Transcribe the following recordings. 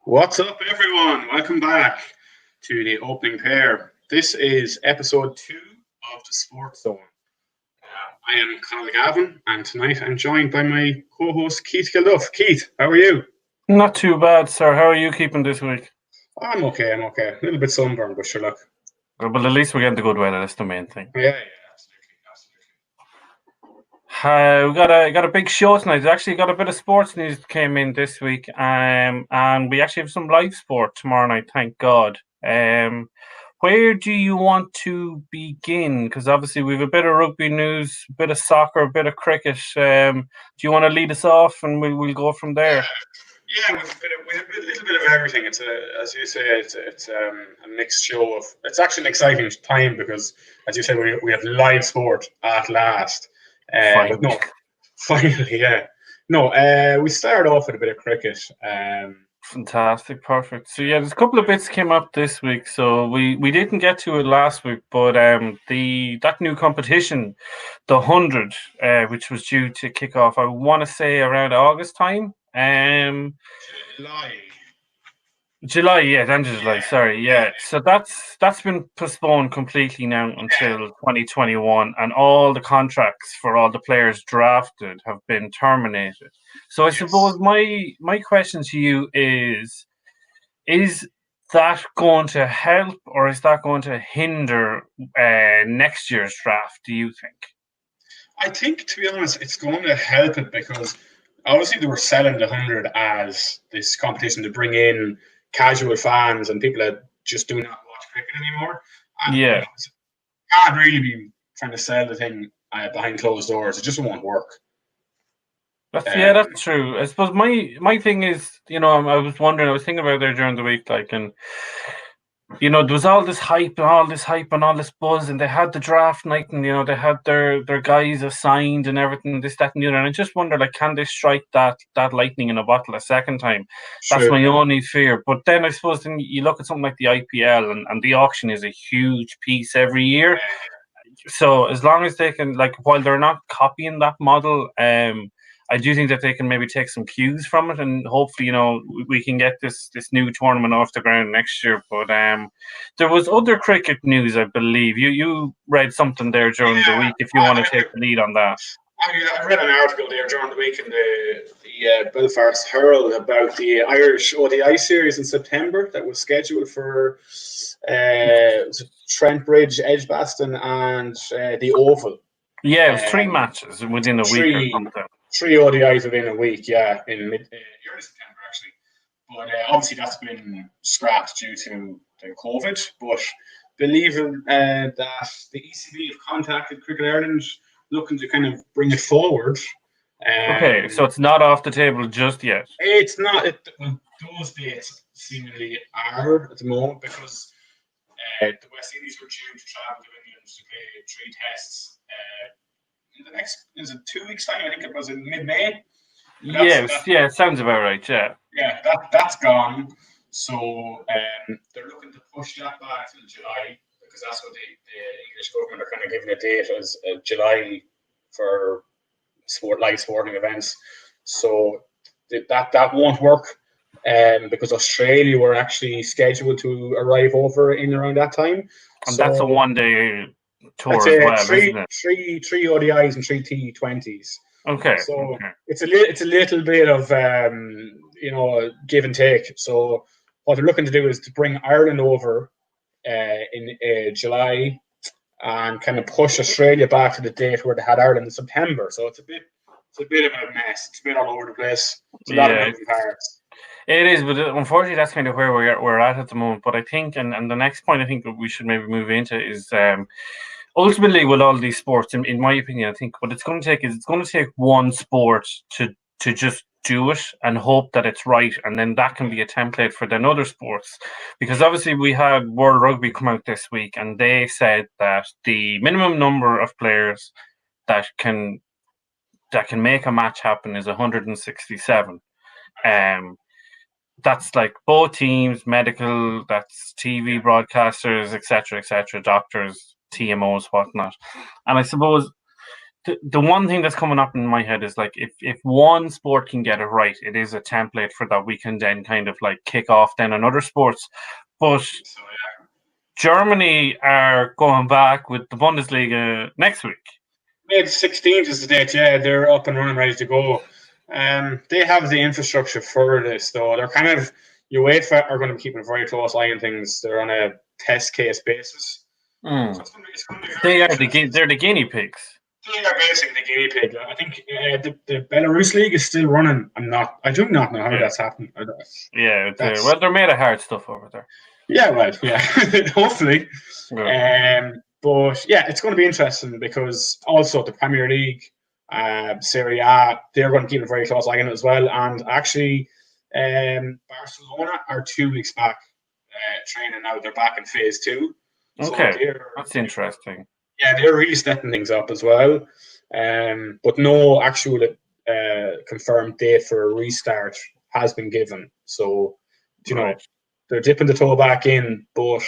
What's up, everyone? Welcome back to the opening pair. This is episode 2 of the Sports Zone. I am Gavin, and tonight I'm joined by my co-host Keith Kilduff. Keith, how are you? Not too bad, sir. How are you keeping this week? I'm okay. A little bit sunburned, but sure, look. Well, at least we're getting the good weather. That's the main thing. Yeah, We got a big show tonight. We actually got a bit of sports news that came in this week, and we actually have some live sport tomorrow night. Thank God. Where do you want to begin? Because obviously we have a bit of rugby news, a bit of soccer, a bit of cricket. Do you want to lead us off, and we'll go from there? Yeah, we have a little bit of everything. It's as you say, it's a mixed show. It's actually an exciting time because, as you said, we have live sport at last. Finally, yeah. We started off with a bit of cricket. Fantastic, perfect. So yeah, there's a couple of bits came up this week. So we didn't get to it last week, but that new competition, TheHundred, which was due to kick off, I want to say around August time. July, yeah, the end of July. Sorry, yeah. So that's been postponed completely now until 2021, and all the contracts for all the players drafted have been terminated. So I suppose my question to you is that going to help or is that going to hinder next year's draft? Do you think? I think, to be honest, it's going to help it because obviously they were selling the 100 as this competition to bring in casual fans and people that just do not watch cricket anymore. And yeah. Can't really be trying to sell the thing behind closed doors. It just won't work. That's true. I suppose my thing is, I was thinking about there during the week, and there was all this hype and all this buzz, and they had the draft night, and they had their guys assigned and everything, this, that, and the other. And I just wonder, can they strike that lightning in a bottle a second time? Sure. That's my only fear. But then I suppose you look at something like the IPL, and the auction is a huge piece every year. So as long as they can, while they're not copying that model, I do think that they can maybe take some cues from it, and hopefully, we can get this new tournament off the ground next year. But there was other cricket news, I believe. You read something there during the week. If you want to take the lead on that. I read an article there during the week in the Belfast Herald about the Irish ODI series in September that was scheduled for Trent Bridge, Edgbaston, and the Oval. Yeah, it was 3 matches within a week or something. 3 ODIs within a week, in early September, actually. But obviously that's been scrapped due to the COVID. But believing that the ECB have contacted Cricket Ireland looking to kind of bring it forward. Okay, so it's not off the table just yet. It's not. Those dates seemingly are at the moment because the West Indies were due to travel to England to play 3 tests. In the next, is it 2 weeks' time? I think it was in mid-May. It sounds about right. Yeah. Yeah, that's gone. So they're looking to push that back till July because that's what the English government are kind of giving a date as July for live sporting events. So that won't work because Australia were actually scheduled to arrive over in around that time. And that's a 1-day tour as well, isn't it? Three ODIs and 3 T20s. Okay. So it's a little bit of give and take. So what they're looking to do is to bring Ireland over in July and kind of push Australia back to the date where they had Ireland in September. So it's a bit of a mess. It's a bit all over the place. It's a lot of moving parts. It is, but unfortunately, that's kind of where we're at the moment. But I think, and the next point I think we should maybe move into is ultimately with all these sports, in my opinion, I think what it's going to take one sport to just do it and hope that it's right, and then that can be a template for then other sports. Because obviously we had World Rugby come out this week, and they said that the minimum number of players that can make a match happen is 167. That's both teams, medical, that's TV broadcasters, etc., doctors, TMOs, whatnot. And I suppose the one thing that's coming up in my head is like if one sport can get it right, it is a template for that we can then kind of like kick off then on other sports. But So yeah, Germany are going back with the Bundesliga next week. May 16th is the date. Yeah, they're up and running, ready to go. They have the infrastructure for this, though. They're kind of UEFA are going to be keeping a very close eye on things. They're on a test case basis. So it's going to be very They're the guinea pigs. They are basically the guinea pig. I think the Belarus league is still running. I do not know how that's happened. Well, they're made of hard stuff over there. Yeah, right. Yeah, hopefully. Yeah. But yeah, it's going to be interesting because also the Premier League, Serie A, they're going to keep a very close eye on it as well. And actually, Barcelona are 2 weeks back training now. They're back in phase 2. Okay, so that's interesting. Yeah, they're really stepping things up as well. But no actual confirmed date for a restart has been given. So, they're dipping the toe back in, but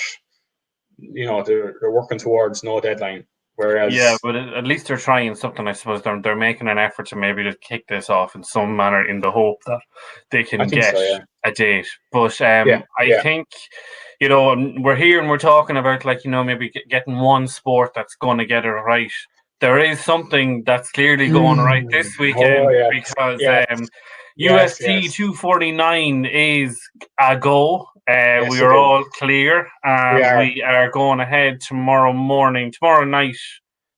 they're working towards no deadline. Whereas, but at least they're trying something. I suppose they're making an effort to maybe just kick this off in some manner in the hope that they can get a date. But I think we're here and we're talking about maybe getting one sport that's going to get it right. There is something that's clearly going right this weekend because UFC 249 is a go. We are all clear. We are going ahead tomorrow night,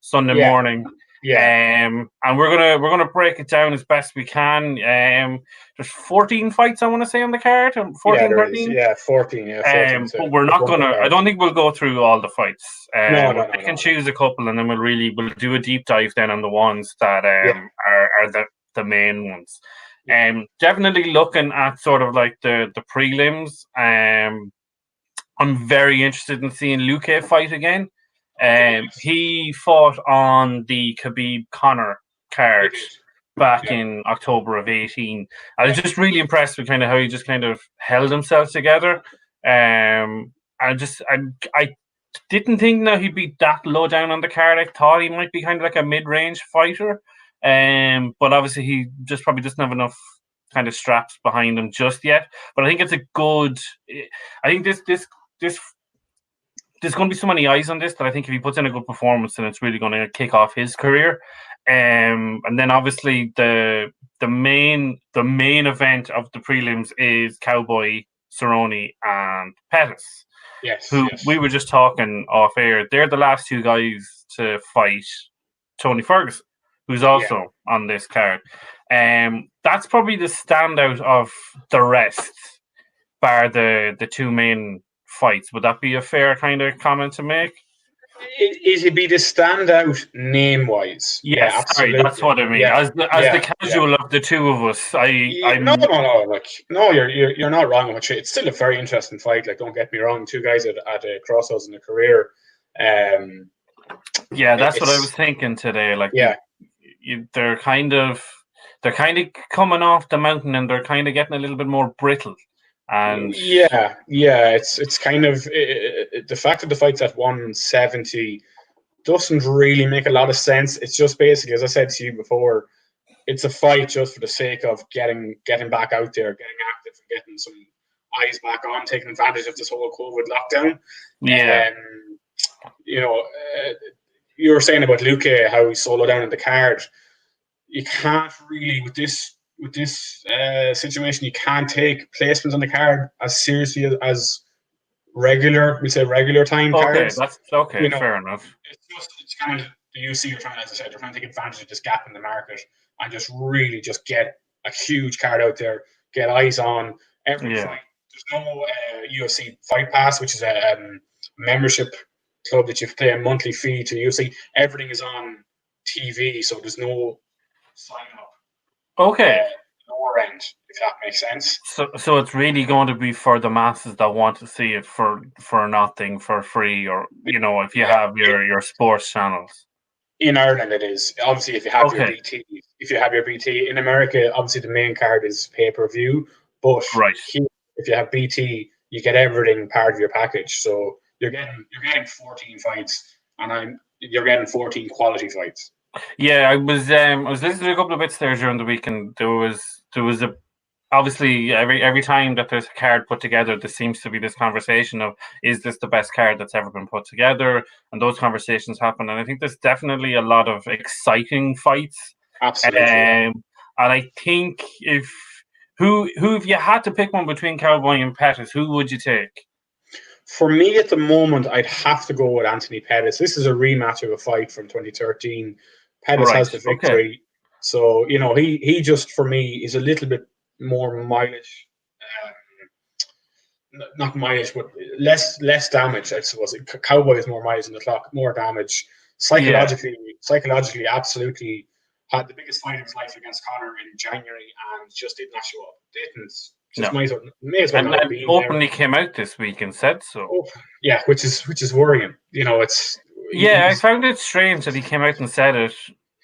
Sunday morning. And we're gonna break it down as best we can. There's 14 fights I want to say on the card. 14, 13? 14. But we're not gonna. I don't think we'll go through all the fights. We'll pick and choose a couple, and then we'll do a deep dive then on the ones that are the main ones. Definitely looking at sort of like the prelims. I'm very interested in seeing Luque fight again. He fought on the Khabib Conor card back in October of 2018. I was just really impressed with kind of how he just kind of held himself together. I didn't think that he'd be that low down on the card. I thought he might be kind of like a mid-range fighter. But obviously he just probably doesn't have enough kind of straps behind him just yet. But I think it's a good. I think this there's going to be so many eyes on this that I think if he puts in a good performance, then it's really going to kick off his career. And then obviously the main event of the prelims is Cowboy, Cerrone, and Pettis. We were just talking off air. They're the last 2 guys to fight Tony Ferguson, who's also on this card. That's probably the standout of the rest, bar the 2 main fights. Would that be a fair kind of comment to make? It'd be the standout name-wise. Yes, absolutely. That's what I mean. As the casual of the 2 of us, No. No, you're not wrong much. It's still a very interesting fight. Like, don't get me wrong. 2 guys at a crossroads in their career. That's what I was thinking today. Like, they're kind of coming off the mountain and they're kind of getting a little bit more brittle. And it's kind of the fact that the fight's at 170 doesn't really make a lot of sense. It's just basically, as I said to you before, it's a fight just for the sake of getting back out there, getting active, and getting some eyes back on, taking advantage of this whole COVID lockdown. You were saying about Luque, how he's so low down in the card. You can't really with this situation, you can't take placements on the card as seriously as regular time cards. That's okay. Fair enough. It's kind of the UFC are trying, as I said, they're trying to take advantage of this gap in the market and just really just get a huge card out there, get eyes on every fight. There's no UFC Fight Pass, which is a membership club that you pay a monthly fee to UFC. Everything is on TV, so there's no sign up. Okay. Lower end, if that makes sense. So it's really going to be for the masses that want to see it for nothing, for free, or if you have your sports channels. In Ireland, it is obviously if you have your BT. If you have your BT in America, obviously the main card is pay-per-view. But here, if you have BT, you get everything part of your package. So you're getting 14 fights, and you're getting 14 quality fights. Yeah, I was listening to a couple of bits there during the week, and there was a obviously every time that there's a card put together, there seems to be this conversation of, is this the best card that's ever been put together? And those conversations happen, and I think there's definitely a lot of exciting fights. Absolutely. Yeah. And I think if you had to pick one between Cowboy and Pettis, who would you take? For me at the moment, I'd have to go with Anthony Pettis. This is a rematch of a fight from 2013. Pettis Right. has the Okay. victory. So, he just, for me, is a little bit more mileage. Not mileage, but less damage, I suppose. Cowboy is more mileage in the clock, more damage. Yeah. Psychologically, absolutely had the biggest fight of his life against Connor in January and just did not show up. Didn't. Just No. may as well And not have been openly there. came out this week and said so. Oh, yeah, which is worrying. Yeah, I He's found it strange that he came out and said it,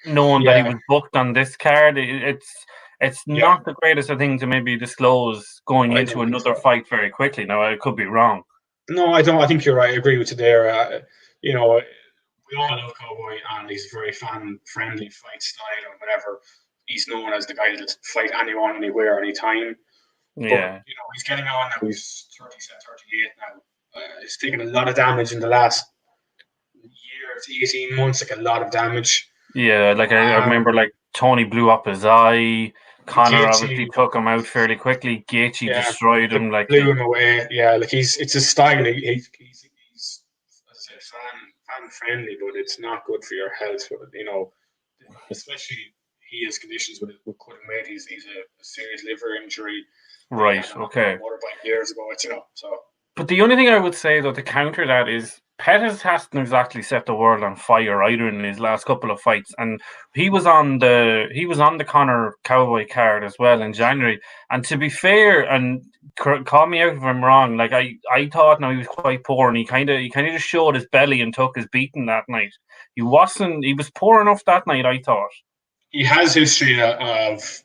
knowing that he yeah, was booked on this card. It's yeah. not the greatest of things to maybe disclose going I into don't think another so. fight very quickly. Now, I could be wrong. No, I don't. I think you're right. I agree with you there. We all love Cowboy, and he's a very fan friendly fight style or whatever. He's known as the guy that'll fight anyone, anywhere, anytime. But Yeah, he's getting on now. He's 37, 38 now. He's taken a lot of damage in the last year to 18 months, like a lot of damage. yeah. Like I remember, Um, like Tony blew up his eye. Connor obviously Gaethje, took him out fairly quickly. Gaethje yeah, destroyed him. Like blew him away. Yeah, like it's his style. He's as I said, fan friendly, but it's not good for your health. Especially he has conditions with cutting weight. He's a serious liver injury. He right, had a okay. motorbike years ago. So. But the only thing I would say, though, to counter that is Pettis hasn't exactly set the world on fire either in his last couple of fights, and he was on the Connor Cowboy card as well in January. And to be fair, and call me out if I'm wrong, like I thought now he was quite poor, and he kind of just showed his belly and took his beating that night. He was poor enough that night, I thought. He has history of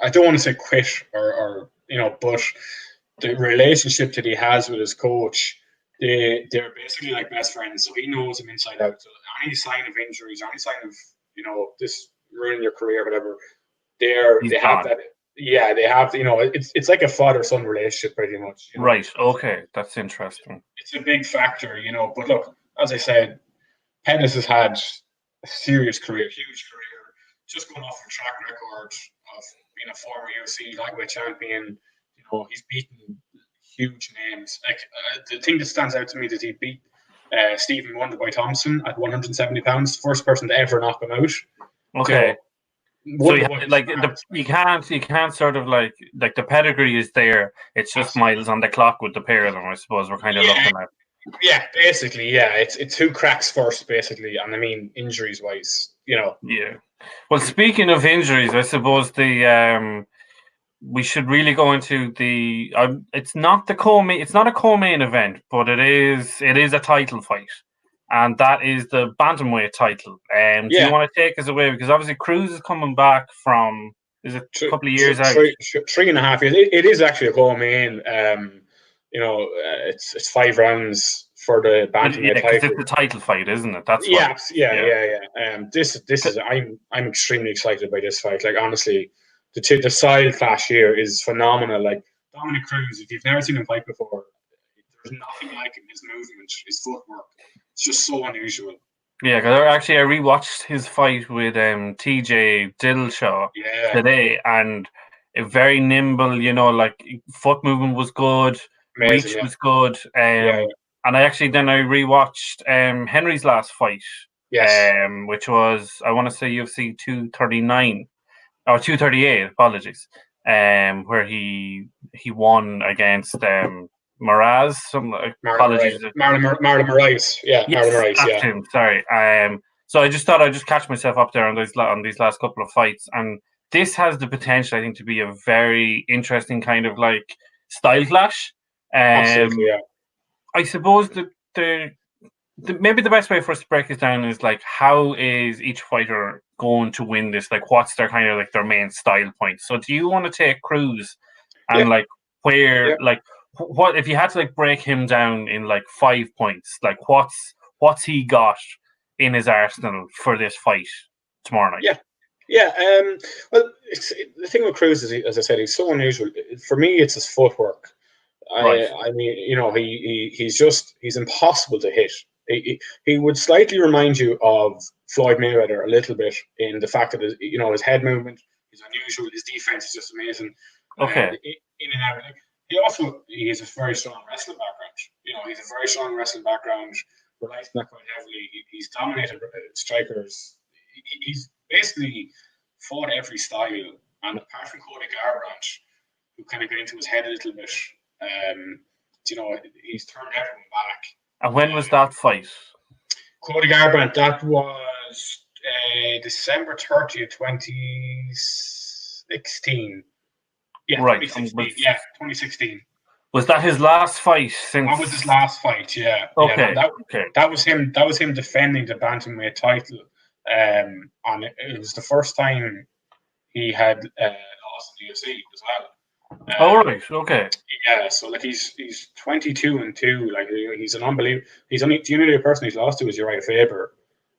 I don't want to say quit but the relationship that he has with his coach, they're basically like best friends. So he knows him inside out. So any sign of injuries, any sign of this ruining your career, or whatever, He's they have gone. that. Yeah, they have. It's like a father son relationship, pretty much. Right, okay, that's interesting. It's a big factor. But look, as I said, Pettis has had a serious career, huge career, just going off a track record of being a former UFC lightweight champion. He's beaten huge names. Like the thing that stands out to me is he beat Stephen Wonderboy Thompson at 170 pounds, first person to ever knock him out. Okay. So Wonderboy you can't sort of like the pedigree is there. It's just absolutely. miles on the clock with the pair of them. I suppose we're kind of Yeah, looking at. yeah, basically, yeah. It's who cracks first, basically, and I mean injuries wise. Yeah. Well, speaking of injuries, I suppose we should really go into the. It's not the co-main. It's not a co-main event, but it is a title fight, and that is the bantamweight title. Do you Yeah, want to take us away, because obviously Cruz is coming back from, is it a couple of years out? 3.5 years. It is actually a co-main. It's 5 rounds for the Yeah, bantamweight because it's title. the title fight, isn't it? That's why. Yeah, yeah, Yeah. yeah, yeah. This is I'm extremely excited by this fight. Like honestly, the style clash here is phenomenal. Like Dominick Cruz, if you've never seen him fight before, there's nothing like him. His movement, his footwork, it's just so unusual. Yeah, because actually I rewatched his fight with TJ Dillashaw Yeah, today, and a very nimble, like foot movement was good, amazing. reach Yeah, was good, yeah, and I rewatched Henry's last fight, yes, which was, I want to say, UFC 239 or 238. Apologies, where he won against Miraz. Some apologies. Marlon Moraes. Yeah, Marlon Yes, Moraes. that's Yeah, him. Sorry. So I just thought I'd just catch myself up there on these last couple of fights, and this has the potential, I think, to be a very interesting kind of like style clash. absolutely. Um, Yeah, I suppose maybe the best way for us to break this down is like, how is each fighter going to win this? Like, what's their kind of like their main style points? So do you want to take Cruz yeah, and like yeah. where like what if you had to like break him down in like 5 points? Like what's he got in his arsenal for this fight? tomorrow night. Yeah. Well, the thing with Cruz is, as I said, he's so unusual. For me, it's his footwork. Right. I mean, he's impossible to hit. He would slightly remind you of Floyd Mayweather a little bit in the fact that his head movement is unusual. His defense is just amazing. Okay. In and out. He has a very strong wrestling background. He's a very strong wrestling background. Relies on that quite heavily. He's dominated strikers. He's basically fought every style, and apart from Cody Garbrandt, who kind of got into his head a little bit, he's turned everyone back. And when was that fight? Cody Garbrandt, that was December 30th, 2016. Yeah, right. 2016. Was that his last fight? That was his last fight. Yeah. Okay. That was him. That was him defending the bantamweight title. And it was the first time he had lost in the UFC as well. Right. Okay. Yeah. So he's 22-2. Like he's an unbelievable. He's only the only person he's lost to is Uriah Faber.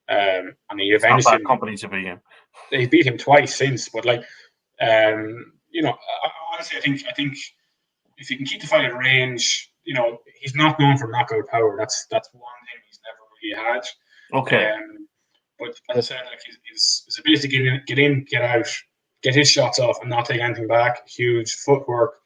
And he avenged him. Company to beat him. They beat him twice since, but honestly, I think if he can keep the fight at range, he's not known for knockout power. That's one thing he's never really had. Okay. But as I said, his ability to get in, get out, get his shots off, and not take anything back. Huge footwork,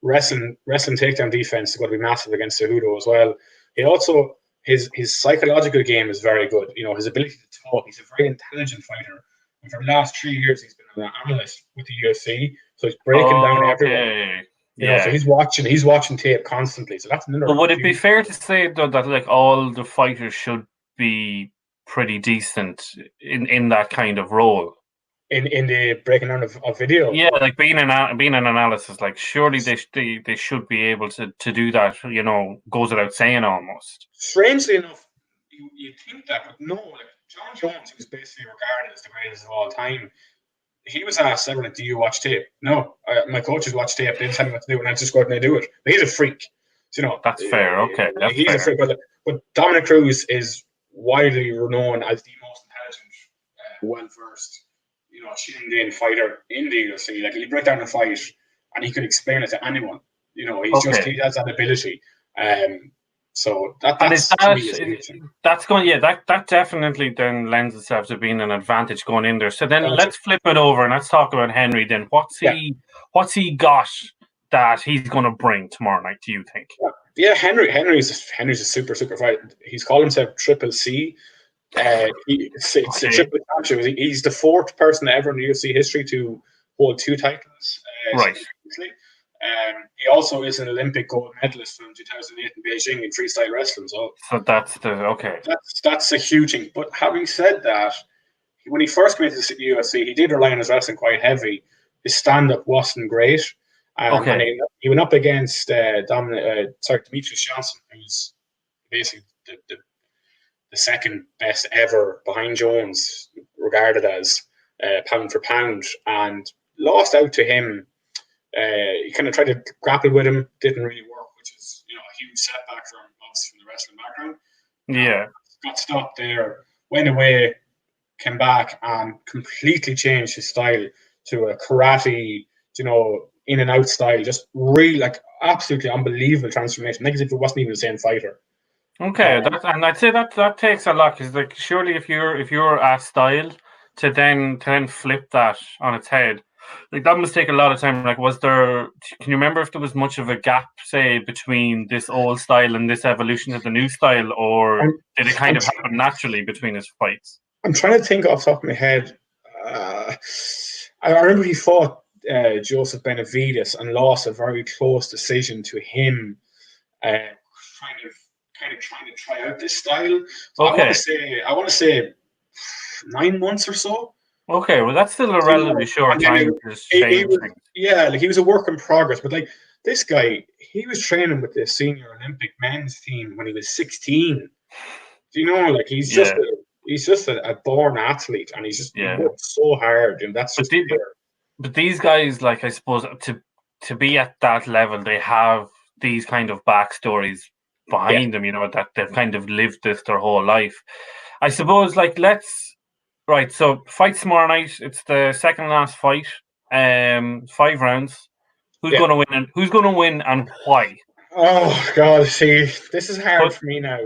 wrestling takedown defense is going to be massive against Cejudo as well. He also his psychological game is very good. His ability to talk. He's a very intelligent fighter. And for the last 3 years, he's been an analyst with the UFC, so he's breaking down everyone. So he's watching tape constantly. So that's another. But would it be fair to say though that all the fighters should be pretty decent in that kind of role? In the breaking down of video. Yeah, like being an analysis, like surely they should be able to do that. Goes without saying almost. Strangely enough, you think that, but no. Like John Jones, who's basically regarded as the greatest of all time, he was asked several, do you watch tape? No, my coaches watch tape. They tell me what to do, and I just go out and I do it. But he's a freak. That's fair. Okay, he's a freak. But Dominick Cruz is widely renowned as the most intelligent, well-versed, tuned in fighter in the UFC. Like he'd break down a fight and he could explain it to anyone. He has that ability. So that definitely then lends itself to being an advantage going in there. So then let's flip it over and let's talk about Henry. Then what's he got that he's going to bring tomorrow night? Do you think? Yeah, Henry's a super fighter. He's called himself Triple C. It's a triple capture. He's the fourth person ever in the UFC history to hold 2 titles. Right. He also is an Olympic gold medalist from 2008 in Beijing in freestyle wrestling. So that's okay. That's a huge thing. But having said that, when he first came into the UFC, he did rely on his wrestling quite heavy. His stand-up wasn't great. And he went up against Demetrius Johnson, who's basically the second best ever behind Jones, regarded as pound for pound, and lost out to him. He kind of tried to grapple with him, didn't really work, which is a huge setback from the wrestling background. Yeah, got stopped there, went away, came back, and completely changed his style to a karate, in and out style. Just really absolutely unbelievable transformation. Like as if it wasn't even the same fighter. Okay, and I'd say that takes a lot, because surely if you're a style to then flip that on its head, that must take a lot of time. Can you remember if there was much of a gap, say, between this old style and this evolution of the new style, or did it kind of happen naturally between his fights? I'm trying to think off the top of my head. I remember he fought Joseph Benavidez and lost a very close decision to him, kind of trying to try out this style. So okay. I want to say 9 months or so. Okay, well that's still a relatively short time to change things. Yeah, he was a work in progress, but this guy, he was training with the senior Olympic men's team when he was 16. Do you know, he's just a born athlete, and he's just worked so hard, and that's just but these guys, I suppose, to be at that level, they have these kind of backstories behind them, that they've kind of lived this their whole life. I suppose, let's Right, so fight tomorrow night. It's the second last fight. 5 rounds. Who's Yeah. going to win? And who's going to win and why? Oh God, see, this is hard But for me now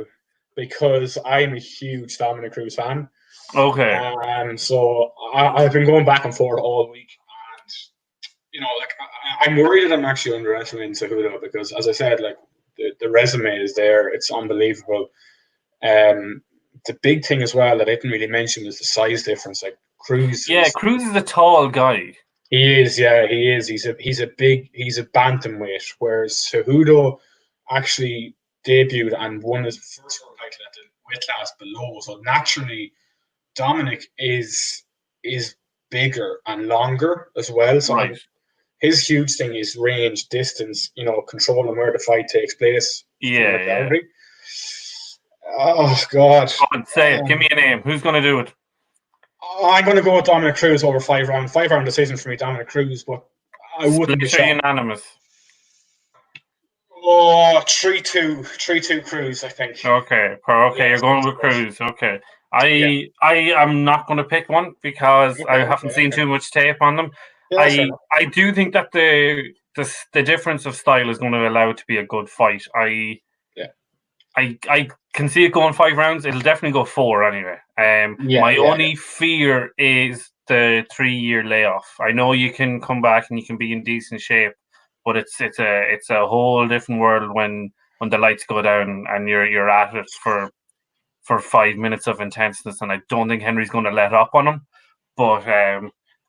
because I'm a huge Dominick Cruz fan. okay, So I've been going back and forth all week, and like I'm worried that I'm actually underestimating Cejudo because, as I said, like the resume is there; it's unbelievable. The big thing as well that I didn't really mention was the size difference. Like Cruz yeah, is, Cruz is a tall guy. he is, yeah, he is. He's a bantamweight, whereas Cejudo actually debuted and won his first world title at the weight class below. So naturally, Dominic is bigger and longer as well. So Right. his huge thing is range, distance, controlling where the fight takes place from Yeah, yeah. majority. Oh God. Go on, say it. Give me a name. Who's going to do it? I'm going to go with Dominic Cruz over 5 round. 5 round decision for me, Dominic Cruz, but I wouldn't be Split or shocked. unanimous? Oh, 3-2. 3-2 Cruz, I think. Okay, you're going with Cruz. Okay. Yeah. I am not going to pick one because I haven't seen Okay. too much tape on them. Yeah, that's fair enough. I do think that the difference of style is going to allow it to be a good fight. I can see it going 5 rounds. It'll definitely go 4 anyway. My only fear is the 3-year layoff. I know you can come back and you can be in decent shape, but it's a whole different world when the lights go down and you're at it for 5 minutes of intenseness. And I don't think Henry's going to let up on him. But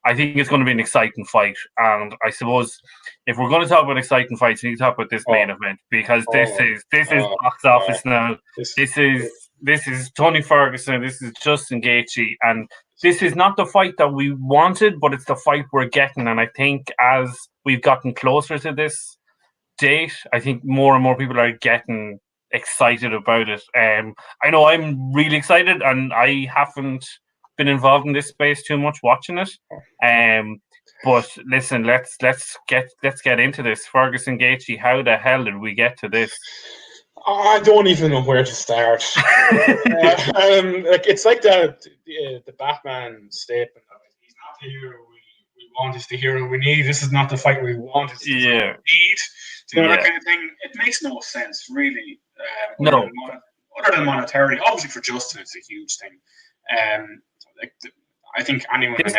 I think it's going to be an exciting fight. And I suppose if we're going to talk about exciting fights, we need to talk about this main event because this is box office now. This is Tony Ferguson. This is Justin Gaethje, and this is not the fight that we wanted, but it's the fight we're getting. And I think as we've gotten closer to this date, I think more and more people are getting excited about it. I know I'm really excited, and I haven't been involved in this space too much watching it. But listen, let's get into this. Ferguson Gaethje, how the hell did we get to this? I don't even know where to start. It's like the Batman statement of it. He's not the hero we want, he's the hero we need. This is not the fight we want, it's the fight we need. That kind of thing. It makes no sense, really. No. Other than monetarily, obviously for Justin, it's a huge thing. I think anyone. This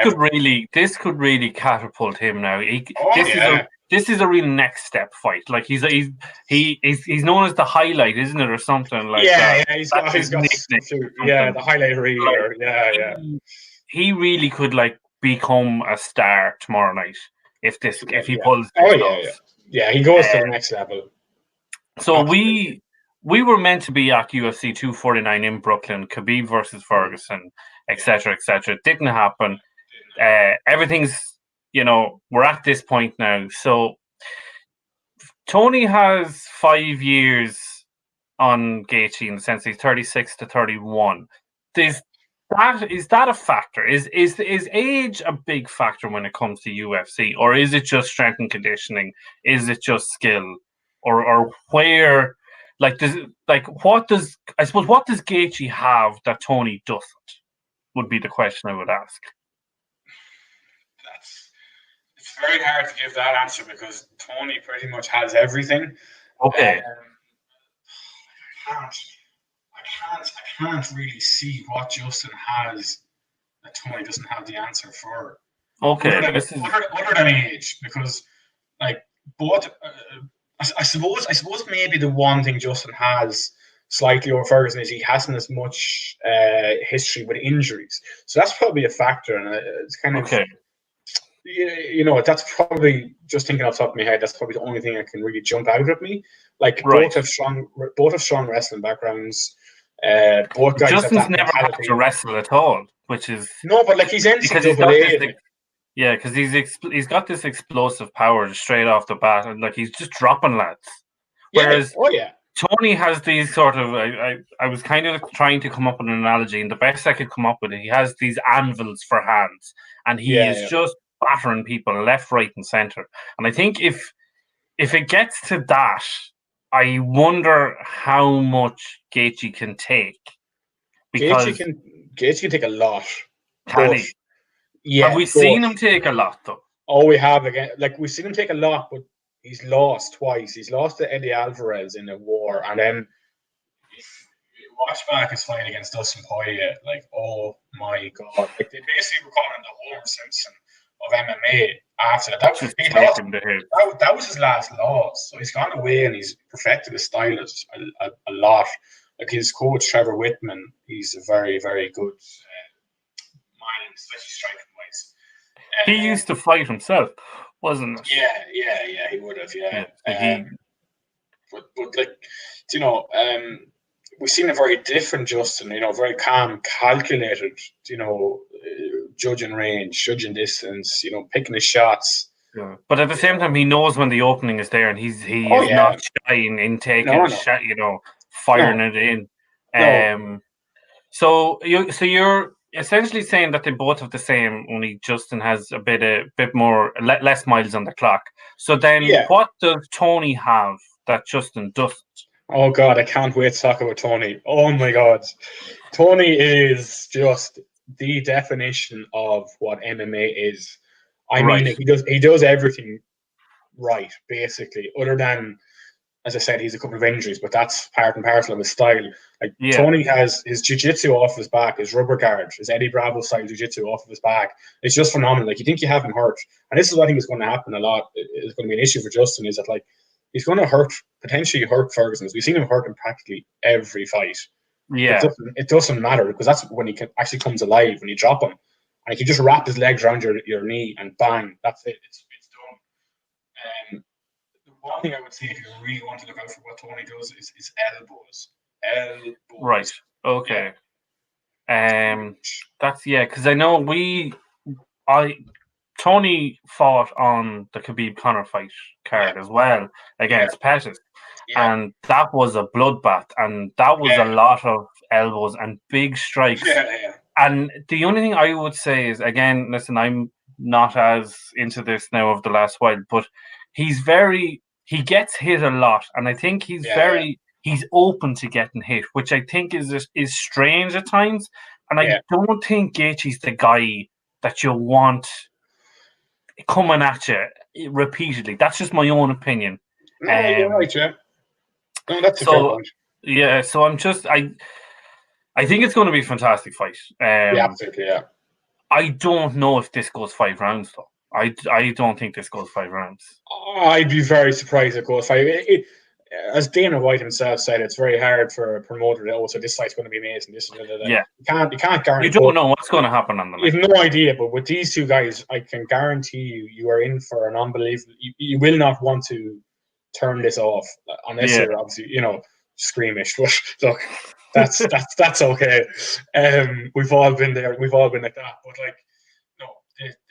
could really catapult him now. This is a real next step fight. Like he's known as the highlight, isn't it, or something like that? Yeah, he's got the highlight reader. Yeah. He really could become a star tomorrow night if he pulls. Yeah. He goes to the next level. So absolutely. We were meant to be at UFC 249 in Brooklyn, Khabib versus Ferguson, etc., etc. It didn't happen. Everything's, we're at this point now. So Tony has 5 years on Gaethje in the sense he's 36 to 31. Is that a factor? Is age a big factor when it comes to UFC, or is it just strength and conditioning? Is it just skill, or where? What does Gaethje have that Tony doesn't? Would be the question I would ask. It's very hard to give that answer because Tony pretty much has everything. Okay. I can't really see what Justin has that Tony doesn't have the answer for. Okay. Other than age, because both. I suppose maybe the one thing Justin has slightly over Ferguson is he hasn't as much history with injuries. So that's probably a factor, and it's kind of okay. That's probably, just thinking off the top of my head, that's probably the only thing that can really jump out at me. Both have strong wrestling backgrounds. Both guys. Justin's never had to wrestle at all, which is no, but he's NCAA. Yeah, because he's got this explosive power straight off the bat, and he's just dropping lads. Whereas Tony has these sort of. I was kind of trying to come up with an analogy, and the best I could come up with, he has these anvils for hands, and he is just battering people left, right, and center. And I think if it gets to that, I wonder how much Gaethje can take. Because Gaethje can take a lot. Can But he? Have yeah, we seen him take a lot though? oh, we have again. Like we've seen him take a lot, but he's lost twice. He's lost to Eddie Alvarez in a war, and then if you watch back his fight against Dustin Poirier, like oh my god, like they basically were calling him the Homer Simpson of MMA after that. Just He take lost. him to him. That was his last loss. So he's gone away and he's perfected his style a lot. Like his coach Trevor Whitman, he's a very very good mind, especially striking wise. He used to fight himself, wasn't it? Yeah, he would have, yeah. But like, you know, we've seen a very different Justin, you know, very calm, calculated, you know, judging range, judging distance, you know, picking his shots. Yeah. But at the same time, he knows when the opening is there, and he is not shy in taking a shot, you know, firing it in. So you're essentially saying that they both have the same, only Justin has a bit more less miles on the clock. So then, what does Tony have that Justin doesn't? Oh God, I can't wait to talk about Tony. Oh my God, Tony is just the definition of what MMA is. I mean, he does everything right, basically, other than, as I said, he's a couple of injuries, but that's part and parcel of his style. Like Tony has his jiu-jitsu off his back, his rubber guard, his Eddie Bravo style jiu-jitsu off of his back. It's just phenomenal. Like you think you have him hurt, and this is what I think is going to happen a lot. It's going to be an issue for Justin is that like he's going to potentially hurt Ferguson. We've seen him hurt in practically every fight. Yeah, it doesn't matter because that's when he actually comes alive when you drop him, and he can just wrap his legs around your knee and bang, that's it. It's done. One thing I would say if you really want to look out for what Tony does is elbows. Right. Okay. That's because I know Tony fought on the Khabib Conor fight card as well against Pettis. Yeah. And that was a bloodbath, and that was a lot of elbows and big strikes. Yeah. And the only thing I would say is, again, listen, I'm not as into this now of the last while, but he gets hit a lot, and I think he's he's open to getting hit, which I think is strange at times. And I don't think Gaethje's the guy that you want coming at you repeatedly. That's just my own opinion. No, you're right, yeah. No, that's a fair point. Yeah, so I think it's going to be a fantastic fight. Absolutely, yeah. I don't know if this goes 5 rounds, though. I don't think this goes 5 rounds. I'd be very surprised if it goes 5. As Dana White himself said, it's very hard for a promoter to, so this fight's going to be amazing. Yeah. You can't guarantee. You don't know what's going to happen on the night. You have no idea, but with these two guys, I can guarantee you are in for an unbelievable. You will not want to turn this off unless you're obviously, squeamish. But look, that's okay. We've all been there. We've all been like that. But like, no,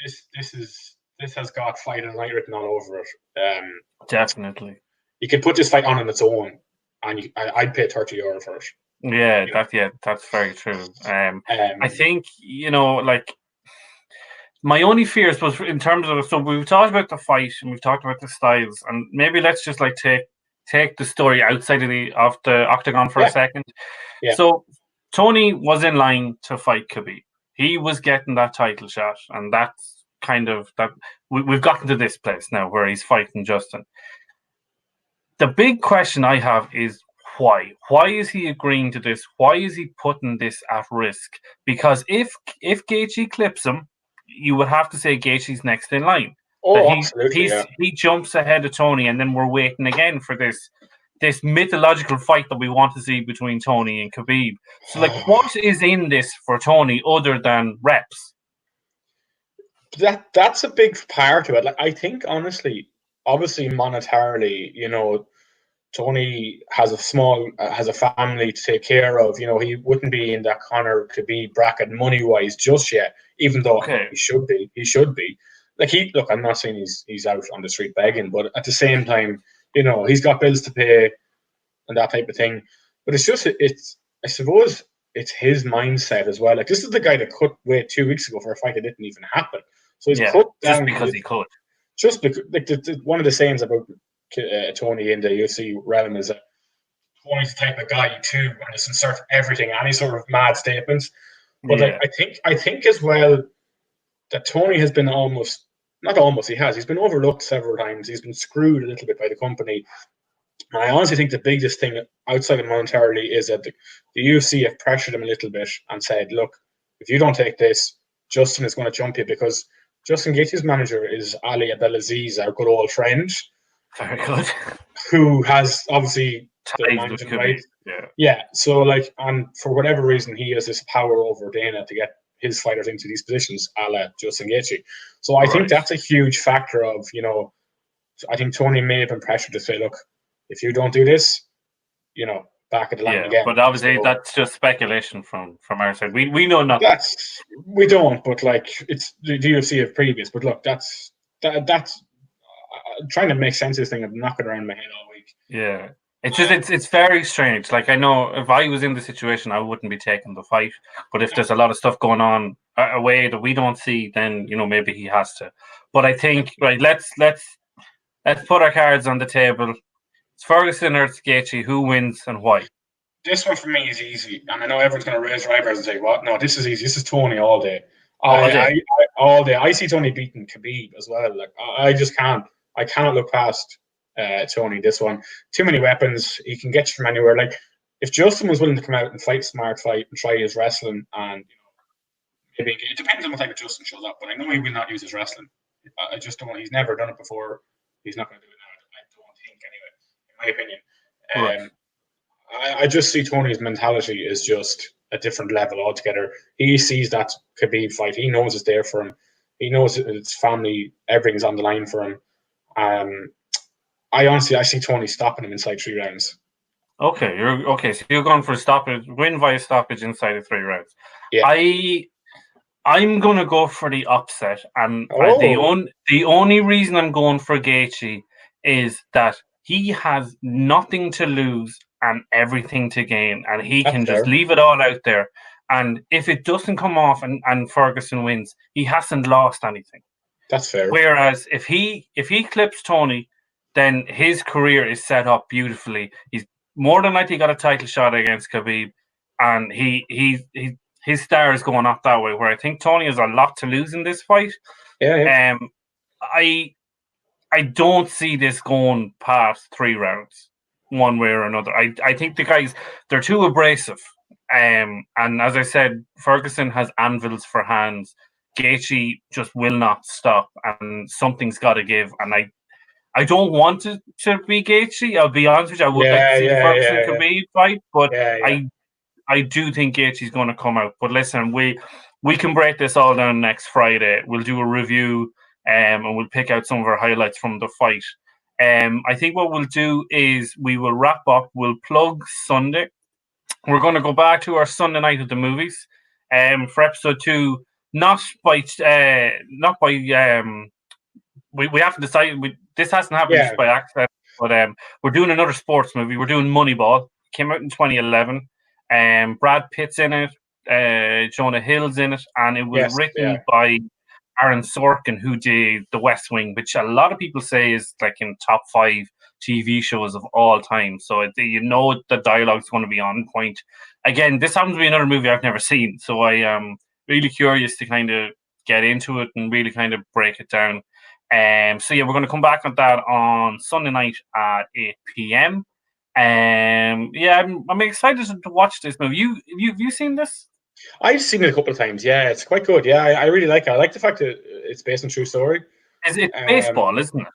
this has got fight of the night written all over it. Definitely. You can put this fight on its own, and I'd pay €30 for it. Yeah, that's very true. I think my only fears was in terms of, so we've talked about the fight and we've talked about the styles, and maybe let's just like take the story outside of the octagon for a second. Yeah. So Tony was in line to fight Khabib. He was getting that title shot, and that's kind of that. We've gotten to this place now where he's fighting Justin. The big question I have is why? Why is he agreeing to this? Why is he putting this at risk? Because if Gaethje clips him, you would have to say Gaethje's next in line. Oh, absolutely. He jumps ahead of Tony, and then we're waiting again for this mythological fight that we want to see between Tony and Khabib. So, like, what is in this for Tony other than reps? That's a big part of it. Like, I think, honestly, obviously monetarily, Tony has a family to take care of. He wouldn't be in that Conor Khabib bracket money wise just yet, even though he should be. He should be. Like I'm not saying he's out on the street begging, but at the same time, he's got bills to pay and that type of thing. But I suppose it's his mindset as well. Like, this is the guy that cut weight 2 weeks ago for a fight that didn't even happen. So he's cut down just because he could. Just because, like, one of the sayings about Tony in the UFC realm is that Tony's the type of guy too, and just insert everything, any sort of mad statements. But like, Yeah. I think as well that Tony has been he's been overlooked several times. He's been screwed a little bit by the company. And I honestly think the biggest thing outside of monetarily is that the UFC have pressured him a little bit and said, look, if you don't take this, Justin is going to jump you, because Justin Gaethje's manager is Ali Abdelaziz, our good old friend, Very good. who has obviously the Ties with managing right. Yeah. Yeah, so like, and for whatever reason, he has this power over Dana to get his fighters into these positions, a la Justin Gaethje. So I think that's a huge factor of, I think Tony may have been pressured to say, look, if you don't do this, back at the line again. But obviously So that's just speculation from our side. We know nothing. We don't, but like, it's the UFC of previous. But look, that's trying to make sense of this thing. I'm knocking around my head all week. Yeah. It's just it's very strange. Like, I know if I was in the situation, I wouldn't be taking the fight. But if there's a lot of stuff going on away that we don't see, then maybe he has to. But I think let's put our cards on the table. It's Ferguson or it's Gaethje. Who wins and why? This one for me is easy, and I know everyone's going to raise their eyebrows and say, "What? No, this is easy. This is Tony all day." All day. I see Tony beating Khabib as well. Like, I just can't. I cannot look past Tony. This one, too many weapons. He can get you from anywhere. Like, if Justin was willing to come out and fight smart fight and try his wrestling, and maybe it depends on what type of Justin shows up. But I know he will not use his wrestling. I just don't. He's never done it before. He's not going to do it now. I don't think, anyway. In my opinion. I just see Tony's mentality is just a different level altogether. He sees that Khabib fight. He knows it's there for him. He knows it's family. Everything's on the line for him. I see Tony stopping him inside 3 rounds. Okay, so you're going for a stoppage, win via stoppage inside of 3 rounds. Yeah. I'm going to go for the upset, and the only reason I'm going for Gaethje is that he has nothing to lose and everything to gain, and he can just leave it all out there. And if it doesn't come off and Ferguson wins, he hasn't lost anything. That's fair. Whereas if he clips Tony, then his career is set up beautifully. He's more than likely got a title shot against Khabib, and his star is going up that way. Where I think Tony has a lot to lose in this fight. Yeah. I don't see this going past 3 rounds, one way or another. I think the guys, they're too abrasive. And as I said, Ferguson has anvils for hands. Gaethje just will not stop, and something's got to give. And I don't want it to be Gaethje. I'll be honest with you. I would like to see the Ferguson Khabib fight, but I do think Gaethje's going to come out. But listen, we can break this all down next Friday. We'll do a review, and we'll pick out some of our highlights from the fight. I think what we'll do is we will wrap up. We'll plug Sunday. We're going to go back to our Sunday night at the movies. For episode 2, not by we haven't decided. This hasn't happened just by accident. But we're doing another sports movie. We're doing Moneyball. It came out in 2011. Brad Pitt's in it. Jonah Hill's in it, and it was written by Aaron Sorkin, who did The West Wing, which a lot of people say is like in top 5 TV shows of all time. So the dialogue's going to be on point. Again, this happens to be another movie I've never seen, so I am really curious to kind of get into it and really kind of break it down. So we're going to come back on that on Sunday night at 8 p.m. I'm excited to watch this movie. Have you seen this? I've seen it a couple of times. Yeah, it's quite good. Yeah, I really like it. I like the fact that it's based on true story. It's baseball, isn't it?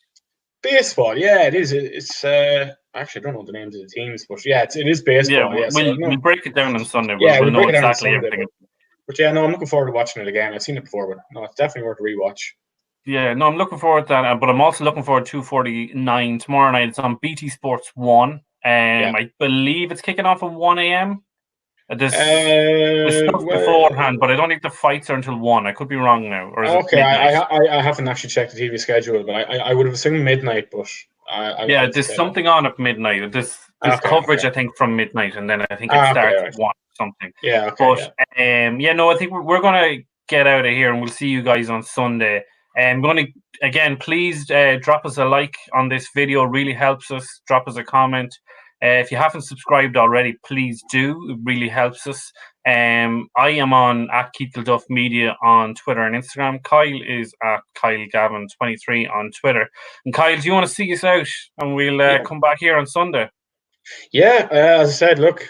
Baseball, yeah, it is. It's actually, I don't know the names of the teams, but yeah, it is baseball. Yeah, we'll break it down on Sunday. We'll know exactly everything. But yeah, no, I'm looking forward to watching it again. I've seen it before, but no, it's definitely worth a rewatch. Yeah, no, I'm looking forward to that, but I'm also looking forward to 2:49 tomorrow night. It's on BT Sports 1. I believe it's kicking off at 1 a.m. There's stuff beforehand, but I don't think the fights are until 1. I could be wrong now. Or I haven't actually checked the TV schedule, but I would have assumed midnight. But there's something on at midnight. There's coverage, I think, from midnight, and then I think it starts at 1 or something. Yeah, okay, but I think we're going to get out of here, and we'll see you guys on Sunday. I'm going to, again, please drop us a like on this video. It really helps us. Drop us a comment. If you haven't subscribed already, please do. It really helps us. I am on at Kilduff Media on Twitter and Instagram. Kyle is at KyleGavin23 on Twitter. And Kyle, do you want to see us out? And we'll come back here on Sunday. Yeah, as I said, look,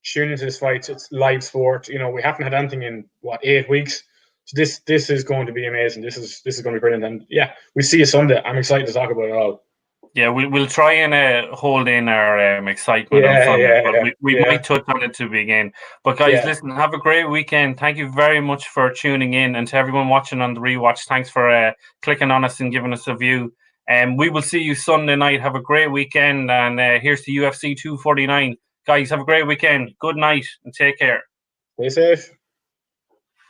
tune into this fight. It's live sport. You know, we haven't had anything in 8 weeks. So this is going to be amazing. This is going to be brilliant. And yeah, we see you Sunday. I'm excited to talk about it all. Yeah, we'll try and hold in our excitement on Sunday, but we might touch on it to begin. But guys, listen, have a great weekend. Thank you very much for tuning in, and to everyone watching on the rewatch, thanks for clicking on us and giving us a view. We will see you Sunday night. Have a great weekend, and here's to UFC 249. Guys, have a great weekend. Good night, and take care. Stay safe.